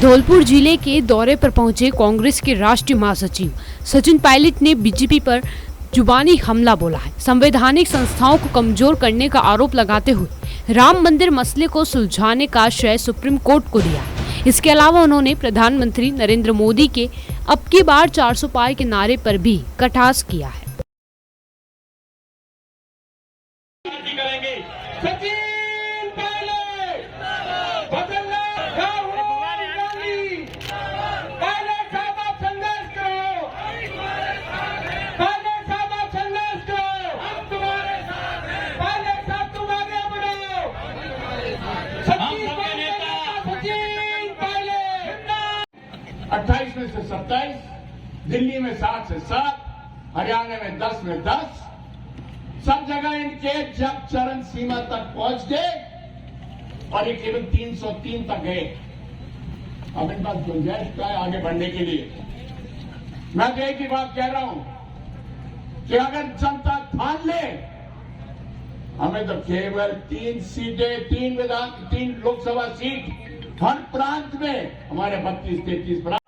धौलपुर जिले के दौरे पर पहुंचे कांग्रेस के राष्ट्रीय महासचिव सचिन पायलट ने बीजेपी पर जुबानी हमला बोला है। संवैधानिक संस्थाओं को कमजोर करने का आरोप लगाते हुए राम मंदिर मसले को सुलझाने का श्रेय सुप्रीम कोर्ट को दिया। इसके अलावा उन्होंने प्रधानमंत्री नरेंद्र मोदी के अब की बार 400 पार के नारे पर भी कटाक्ष किया है। अट्ठाईस में से 27, दिल्ली में 7 से 7, हरियाणा में 10 में 10, सब जगह इनके जब चरण सीमा तक पहुंच गए और ये केवल 303 तक गए। अब इन पास गुंजाइश का है आगे बढ़ने के लिए। मैं तो एक ही बात कह रहा हूं कि अगर जनता ठान ले, हमें तो केवल 3 सीटें, 3 लोकसभा सीट हर प्रांत में, हमारे 32-33 प्रांत।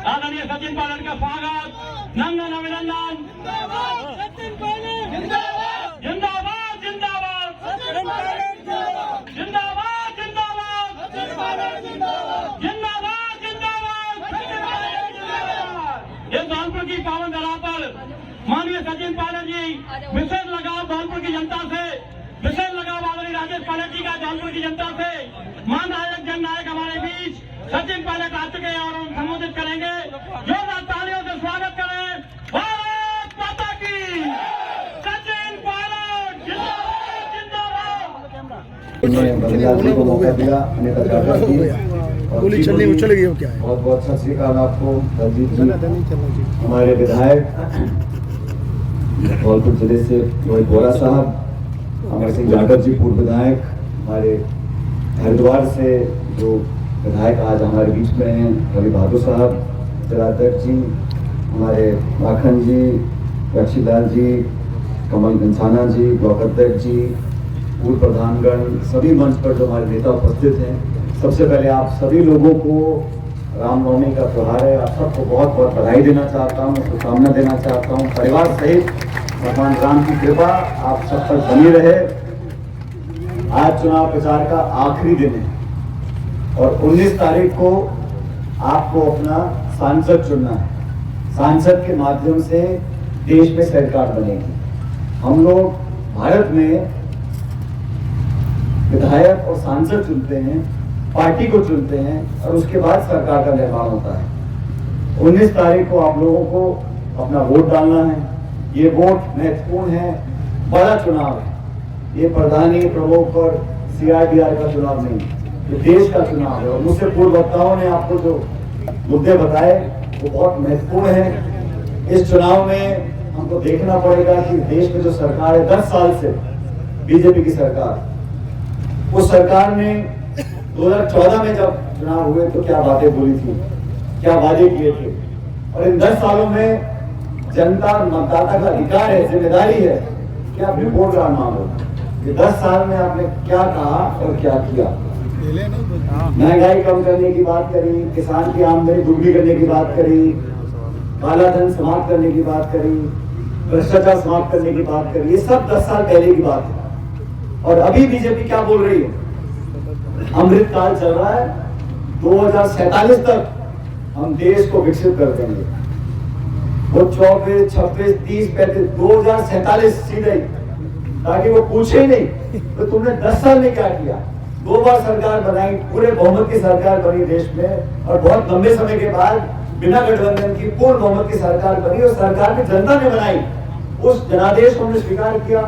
आदरणीय सचिन पायलट का स्वागत, नंदन अभिनंदन। सचिन पायलट जिंदाबाद, जिंदाबाद, जिंदाबाद, जिंदाबाद, जिंदाबाद, जिंदाबाद, जिंदाबाद। इस धौलपुर की पावन धरा पर माननीय सचिन पायलट जी विशेष लगाव धौलपुर की जनता से, विशेष लगाव आदरणीय राजेश पायलट जी का धौलपुर की जनता से। महानायक जननायक हमारे बीच सचिन पायलट आ चुके हैं और हम संबोधित करेंगे। जोरदार तालियों से स्वागत करें। भारत माता की, सचिन पायलट जिंदाबाद, जिंदाबाद। को मौका दिया अनिता जाटव जी, गोली चलने में चल गई हो क्या है? बहुत बहुत सत श्री अकाल आपको दलजीत जी, हमारे विधायक धौलपुर जिले से रोहित बोरा साहब, अमर सिंह जाटव जी पूर्व विधायक, हमारे हरिद्वार से जो विधायक आज हमारे बीच में हैं, रवि बहादुर साहब, जिलाध्यक्ष जी, हमारे माखन जी, रक्षीलाल जी, कमल इंसाना जी, ब्लॉक अध्यक्ष जी, पूर्व प्रधानगण, सभी मंच पर जो हमारे नेता उपस्थित हैं। सबसे पहले आप सभी लोगों को रामनवमी का त्योहार है, आप सबको बहुत बहुत बधाई देना चाहता हूँ, शुभकामना देना चाहता हूँ। परिवार सहित भगवान राम की कृपा आप सब पर बनी रहे। आज चुनाव प्रचार का आखिरी दिन है और 19 तारीख को आपको अपना सांसद चुनना है। सांसद के माध्यम से देश में सरकार बनेगी। हम लोग भारत में विधायक और सांसद चुनते हैं, पार्टी को चुनते हैं और उसके बाद सरकार का निर्माण होता है। 19 तारीख को आप लोगों को अपना वोट डालना है। ये वोट महत्वपूर्ण है, बड़ा चुनाव है। ये प्रधानी प्रमुख और CRDR का चुनाव नहीं, ये देश का चुनाव है। और मुझसे पूर्व वक्ताओं ने आपको जो मुद्दे बताए वो बहुत महत्वपूर्ण है। इस चुनाव में हमको देखना पड़ेगा कि देश में जो सरकार है 10 साल से, बीजेपी की सरकार, उस सरकार ने 2014 में जब चुनाव हुए तो क्या बातें बोली थी, क्या वादे किए थे। और इन 10 सालों में जनता मतदाता का अधिकार है, जिम्मेदारी है कि आप रिपोर्ट का मांगो। ये 10 साल में आपने क्या कहा और क्या किया। महंगाई कम करने की बात करी, किसान की आमदनी दुगनी करने की बात करी, काला धन समाप्त करने की बात करी, भ्रष्टाचार समाप्त करने की बात करी। ये सब 10 साल पहले की बात है। और अभी बीजेपी क्या बोल रही है? अमृत काल चल रहा है, 2047 तक हम देश को विकसित कर देंगे। वो 24, 26, 30, 35, 2047 सीधे, ताकि वो पूछे ही नहीं तो तुमने 10 साल में क्या किया। 2 बार सरकार बनाई, पूरे बहुमत की सरकार बनी देश में, और बहुत लंबे समय के बाद बिना गठबंधन की पूर्ण बहुमत की सरकार बनी और सरकार भी जनता ने बनाई। उस जनादेश को हमने स्वीकार किया।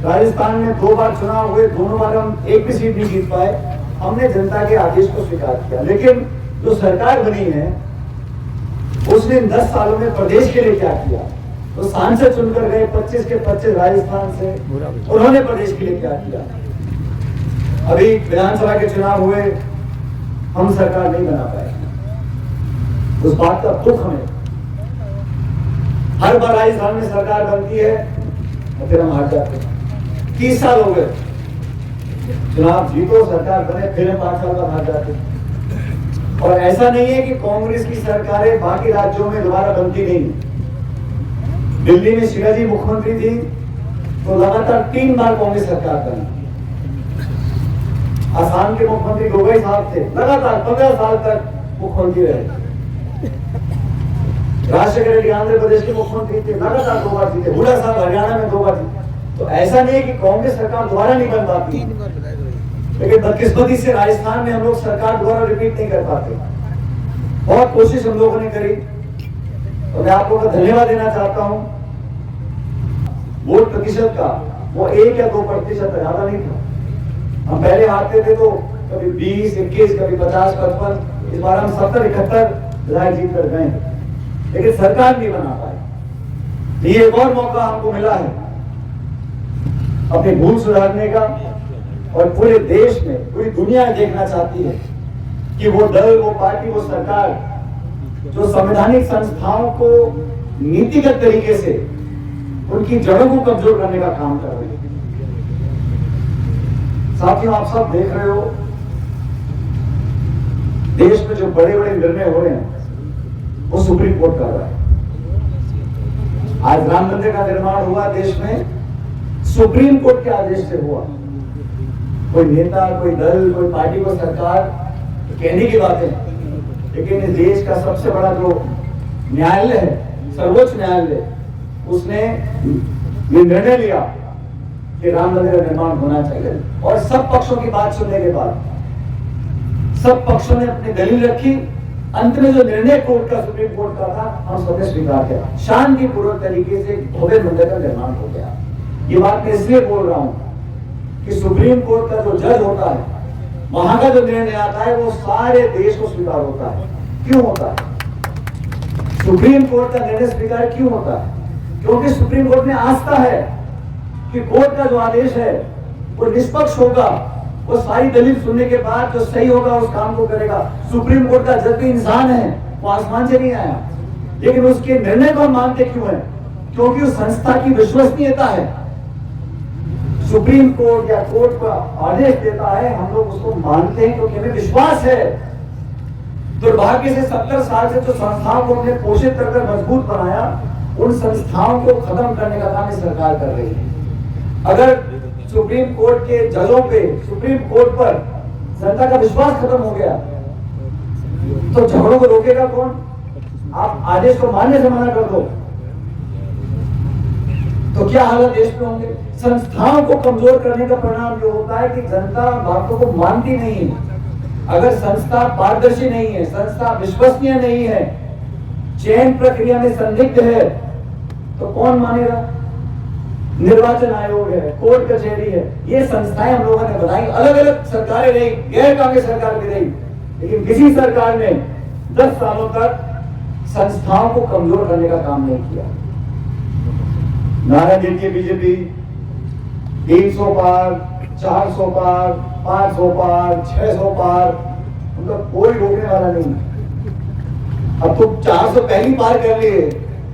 राजस्थान में 2 बार चुनाव हुए, दोनों बार हम एक भी सीट नहीं जीत पाए। हमने जनता के आदेश को स्वीकार किया। लेकिन जो सरकार बनी है उसने 10 सालों में प्रदेश के लिए क्या किया? तो सांसद चुनकर गए 25 के 25 राजस्थान से, उन्होंने प्रदेश के लिए क्या किया? अभी विधानसभा के चुनाव हुए, हम सरकार नहीं बना पाए। उस बात का दुख हमें हर बार राजस्थान में सरकार बनती है और फिर हम हार जाते हैं। 30 साल हो गए, चुनाव जीतो, सरकार बने, फिर हम 5 साल बाद हार जाते हैं। और ऐसा नहीं है कि कांग्रेस की सरकारें बाकी राज्यों में दोबारा बनती नहीं। दिल्ली में शिवाजी मुख्यमंत्री थी तो लगातार 3 बार कांग्रेस सरकार बनी। असम के मुख्यमंत्री गोगोई साहब थे, लगातार 15 साल तक मुख्यमंत्री रहे। राजशेखर रेड्डी आंध्र प्रदेश के मुख्यमंत्री थे, लगातार 2 बार जीते। हुड्डा साहब हरियाणा में 2 बार जीते। तो ऐसा नहीं है कि कांग्रेस सरकार दोबारा नहीं बन पाती, लेकिन बदकिस्मती से राजस्थान में हम लोग सरकार दोबारा रिपीट नहीं कर पाते। बहुत कोशिश हम लोगों ने करी और मैं आप लोगों का धन्यवाद देना चाहता हूं। वोट प्रतिशत का वो 1 या 2% ज्यादा नहीं था। हम पहले हारते थे तो कभी 20, 21, कभी 50, 55, इस बार हम 70, 71 विधायक जीत कर गए, लेकिन सरकार नहीं बना पाए। ये एक और मौका हमको मिला है अपनी भूल सुधारने का, और पूरे देश में, पूरी दुनिया देखना चाहती है कि वो दल, वो पार्टी, वो सरकार जो संवैधानिक संस्थाओं को नीतिगत तरीके से उनकी जड़ों को कमजोर करने का काम कर रही है। साथियों, आप सब देख रहे हो देश में जो बड़े बड़े निर्णय हो रहे हैं वो सुप्रीम कोर्ट कर रहा है। आज राम मंदिर का निर्माण हुआ देश में, सुप्रीम कोर्ट के आदेश से हुआ। कोई नेता, कोई दल, कोई पार्टी, कोई सरकार कहने की बात है, लेकिन इस देश का सबसे बड़ा जो न्यायालय है, सर्वोच्च न्यायालय, उसने ये निर्णय लिया कि राम मंदिर का निर्माण होना चाहिए। और सब पक्षों की बात सुनने के बाद सब पक्षों ने अपनी दलील रखी। अंत में जो निर्णय कोर्ट का, सुप्रीम कोर्ट का था, हम सबने स्वीकार किया। शांतिपूर्वक तरीके से भव्य मंदिर का निर्माण हो गया। ये बात मैं इसलिए बोल रहा हूं कि सुप्रीम कोर्ट का जो जज होता है, वहां का जो निर्णय आता है वो सारे देश को स्वीकार होता है। क्यों होता है? सुप्रीम कोर्ट का निर्णय स्वीकार क्यों होता है? क्योंकि सुप्रीम कोर्ट में आस्था है कि कोर्ट का जो आदेश है वो निष्पक्ष होगा, वो सारी दलील सुनने के बाद जो सही होगा उस काम को करेगा। सुप्रीम कोर्ट का जज भी इंसान है, वो आसमान से नहीं आया, लेकिन उसके निर्णय को हम मानते क्यों है? क्योंकि उस संस्था की विश्वसनीयता है। सुप्रीम कोर्ट या कोर्ट का आदेश देता है, हम लोग उसको मानते हैं क्योंकि हमें विश्वास है। दुर्भाग्य से 70 साल से जो संस्थाओं को हमने पोषित कर मजबूत बनाया, उन संस्थाओं को खत्म करने का काम सरकार कर रही है। अगर सुप्रीम कोर्ट के जजों पे, सुप्रीम कोर्ट पर जनता का विश्वास खत्म हो गया तो झगड़ों को रोकेगा कौन? आप आदेश को मानने से मना कर दो तो क्या हालत देश में होंगे? संस्थाओं को कमजोर करने का परिणाम ये होता है कि जनता बातों को मानती नहीं है। अगर संस्था पारदर्शी नहीं है, संस्था विश्वसनीय नहीं है, चयन प्रक्रिया में संदिग्ध है, तो कौन मानेगा? निर्वाचन आयोग है, कोर्ट कचहरी है, ये संस्थाएं हम लोगों ने बनाई। अलग अलग सरकारें रही, गैर कांग्रेस सरकार भी रही, लेकिन किसी सरकार ने 10 सालों तक संस्थाओं को कमजोर करने का काम नहीं किया। नारा देती है बीजेपी 300 पार, 400 पार, 500 पार, 600 पार, उनका कोई रोकने वाला नहीं। अब तुम 400 पहली पार कर लिए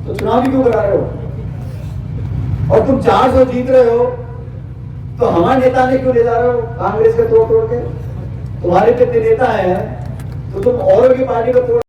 तो चुनाव भी क्यों करा रहे हो? और तुम 400 जीत रहे हो तो हमारे नेता ने क्यों ले जा रहे हो कांग्रेस के तोड़ के? तुम्हारे कितने नेता हैं तो तुम औरों की पार्टी को तोड़